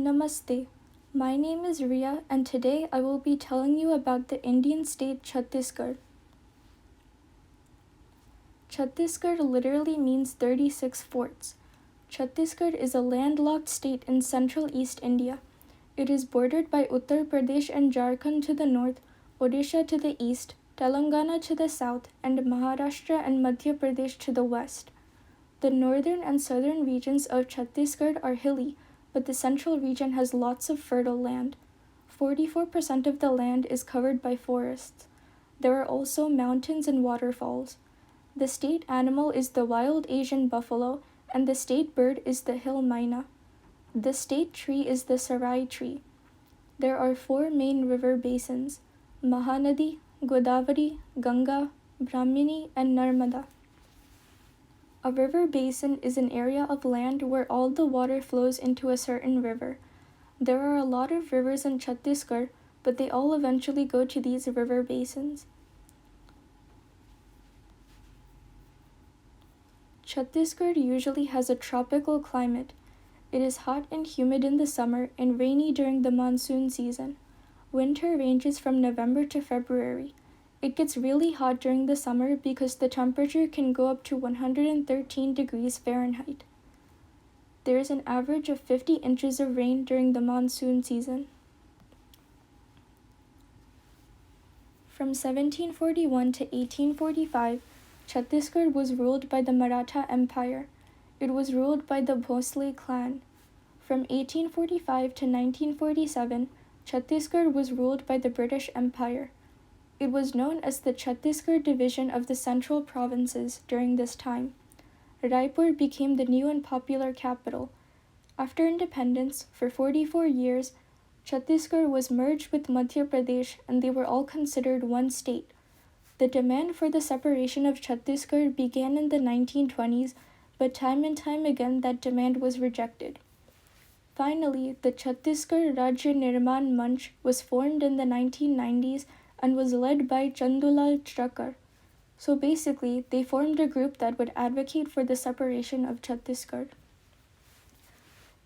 Namaste. My name is Ria, and today I will be telling you about the Indian state Chhattisgarh. Chhattisgarh literally means 36 forts. Chhattisgarh is a landlocked state in central East India. It is bordered by Uttar Pradesh and Jharkhand to the north, Odisha to the east, Telangana to the south, and Maharashtra and Madhya Pradesh to the west. The northern and southern regions of Chhattisgarh are hilly, but the central region has lots of fertile land. 44% of the land is covered by forests. There are also mountains and waterfalls. The state animal is the wild Asian buffalo, and the state bird is the hill myna. The state tree is the sarai tree. There are 4 main river basins: Mahanadi, Godavari, Ganga, Brahmini, and Narmada. A river basin is an area of land where all the water flows into a certain river. There are a lot of rivers in Chhattisgarh, but they all eventually go to these river basins. Chhattisgarh usually has a tropical climate. It is hot and humid in the summer and rainy during the monsoon season. Winter ranges from November to February. It gets really hot during the summer because the temperature can go up to 113 degrees Fahrenheit. There is an average of 50 inches of rain during the monsoon season. From 1741 to 1845, Chhattisgarh was ruled by the Maratha Empire. It was ruled by the Bhosle clan. From 1845 to 1947, Chhattisgarh was ruled by the British Empire. It was known as the Chhattisgarh division of the Central Provinces during this time. Raipur became the new and popular capital. After independence, for 44 years, Chhattisgarh was merged with Madhya Pradesh and they were all considered one state. The demand for the separation of Chhattisgarh began in the 1920s, but time and time again that demand was rejected. Finally, the Chhattisgarh Rajya Nirman Manch was formed in the 1990s and was led by Chandulal Chakar. So basically, they formed a group that would advocate for the separation of Chhattisgarh.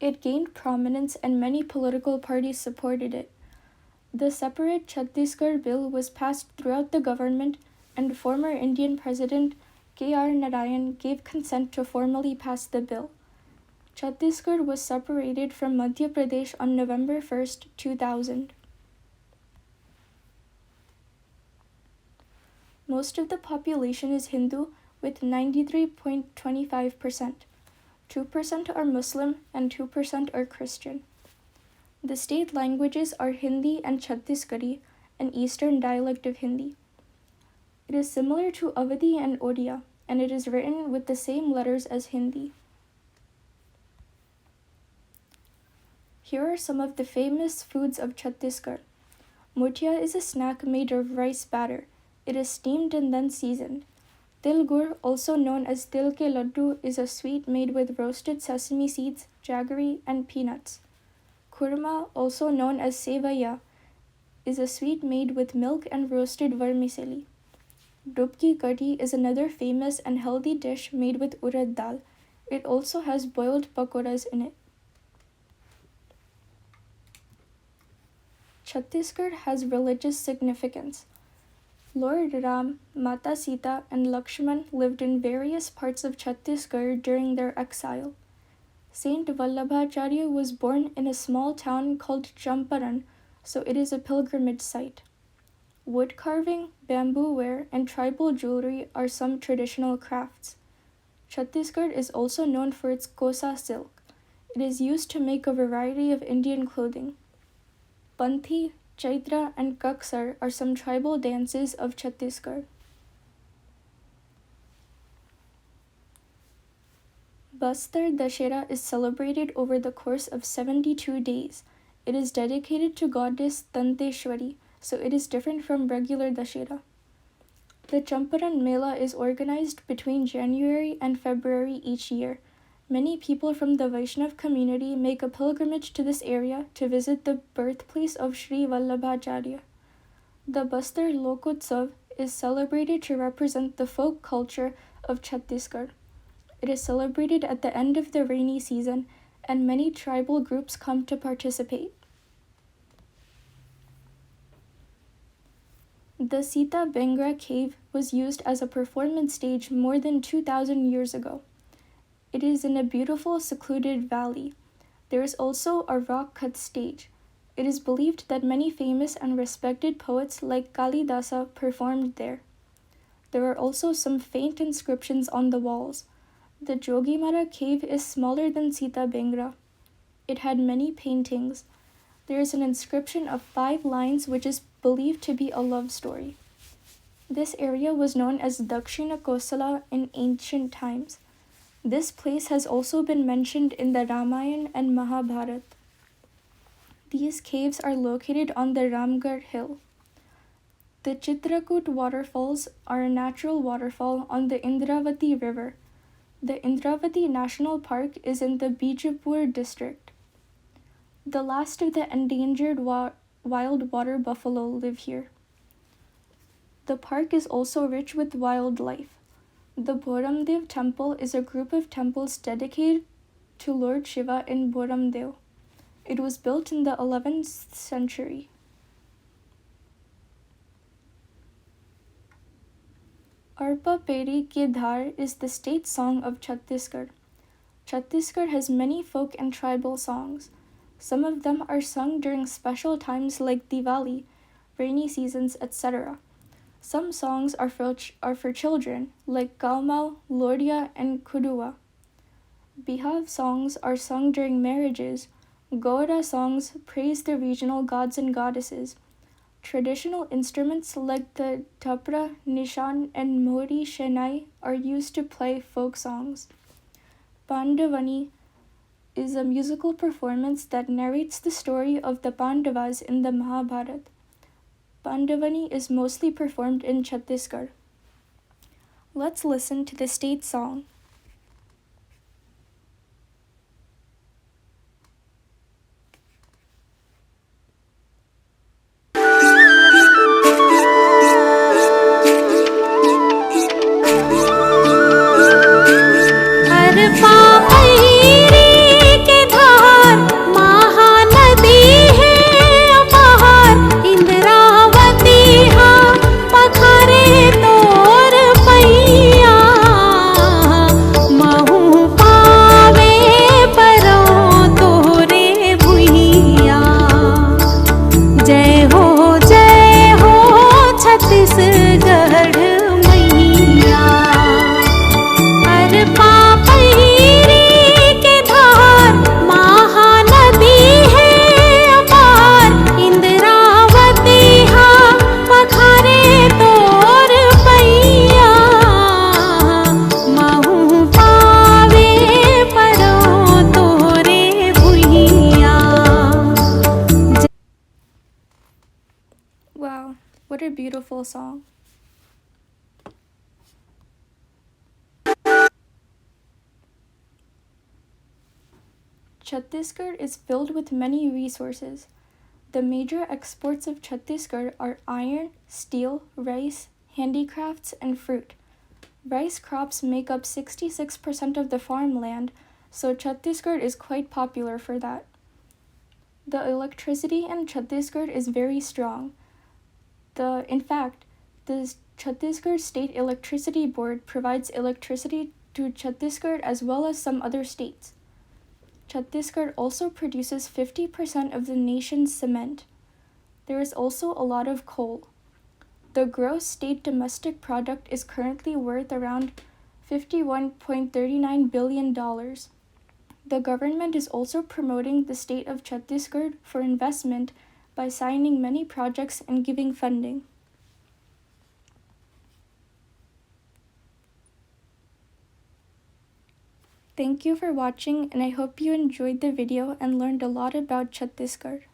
It gained prominence and many political parties supported it. The Separate Chhattisgarh Bill was passed throughout the government, and former Indian President K.R. Narayan gave consent to formally pass the bill. Chhattisgarh was separated from Madhya Pradesh on November 1st, 2000. Most of the population is Hindu, with 93.25%. 2% are Muslim and 2% are Christian. The state languages are Hindi and Chhattisgarhi, an eastern dialect of Hindi. It is similar to Awadhi and Odia, and it is written with the same letters as Hindi. Here are some of the famous foods of Chhattisgarh. Mutia is a snack made of rice batter. It is steamed and then seasoned. Til gur, also known as til ke laddu, is a sweet made with roasted sesame seeds, jaggery, and peanuts. Kurma, also known as sevaya, is a sweet made with milk and roasted vermicelli. Dubki kadhi is another famous and healthy dish made with urad dal. It also has boiled pakoras in it. Chhattisgarh has religious significance. Lord Ram, Mata Sita, and Lakshman lived in various parts of Chhattisgarh during their exile. Saint Vallabhacharya was born in a small town called Champaran, so it is a pilgrimage site. Wood carving, bamboo ware, and tribal jewelry are some traditional crafts. Chhattisgarh is also known for its kosa silk. It is used to make a variety of Indian clothing. Panthi, Chaitra, and Kaksar are some tribal dances of Chhattisgarh. Bastar Dashera is celebrated over the course of 72 days. It is dedicated to goddess Danteshwari, so it is different from regular Dashera. The Champaran Mela is organized between January and February each year. Many people from the Vaishnav community make a pilgrimage to this area to visit the birthplace of Sri Vallabhacharya. The Bastar Lokotsav is celebrated to represent the folk culture of Chhattisgarh. It is celebrated at the end of the rainy season and many tribal groups come to participate. The Sita Bengra cave was used as a performance stage more than 2,000 years ago. It is in a beautiful, secluded valley. There is also a rock-cut stage. It is believed that many famous and respected poets like Kalidasa performed there. There are also some faint inscriptions on the walls. The Jogimara cave is smaller than Sita Bengra. It had many paintings. There is an inscription of 5 lines which is believed to be a love story. This area was known as Dakshina Kosala in ancient times. This place has also been mentioned in the Ramayana and Mahabharata. These caves are located on the Ramgarh hill. The Chitrakoot waterfalls are a natural waterfall on the Indravati river. The Indravati National Park is in the Bijapur district. The last of the endangered wild water buffalo live here. The park is also rich with wildlife. The Boramdev temple is a group of temples dedicated to Lord Shiva in Boramdev. It was built in the 11th century. Arpa Peri Ke Dhar is the state song of Chhattisgarh. Chhattisgarh has many folk and tribal songs. Some of them are sung during special times like Diwali, rainy seasons, etc. Some songs are for children, like Gaumau, Lordia, and Kudua. Bihav songs are sung during marriages. Gora songs praise the regional gods and goddesses. Traditional instruments like the tapra, nishan, and mori shenai are used to play folk songs. Pandavani is a musical performance that narrates the story of the Pandavas in the Mahabharata. Pandavani is mostly performed in Chhattisgarh. Let's listen to the state song. Wow, what a beautiful song. Chhattisgarh is filled with many resources. The major exports of Chhattisgarh are iron, steel, rice, handicrafts, and fruit. Rice crops make up 66% of the farmland, so Chhattisgarh is quite popular for that. The electricity in Chhattisgarh is very strong. In fact, the Chhattisgarh State Electricity Board provides electricity to Chhattisgarh as well as some other states. Chhattisgarh also produces 50% of the nation's cement. There is also a lot of coal. The gross state domestic product is currently worth around $51.39 billion. The government is also promoting the state of Chhattisgarh for investment by signing many projects and giving funding. Thank you for watching, and I hope you enjoyed the video and learned a lot about Chhattisgarh.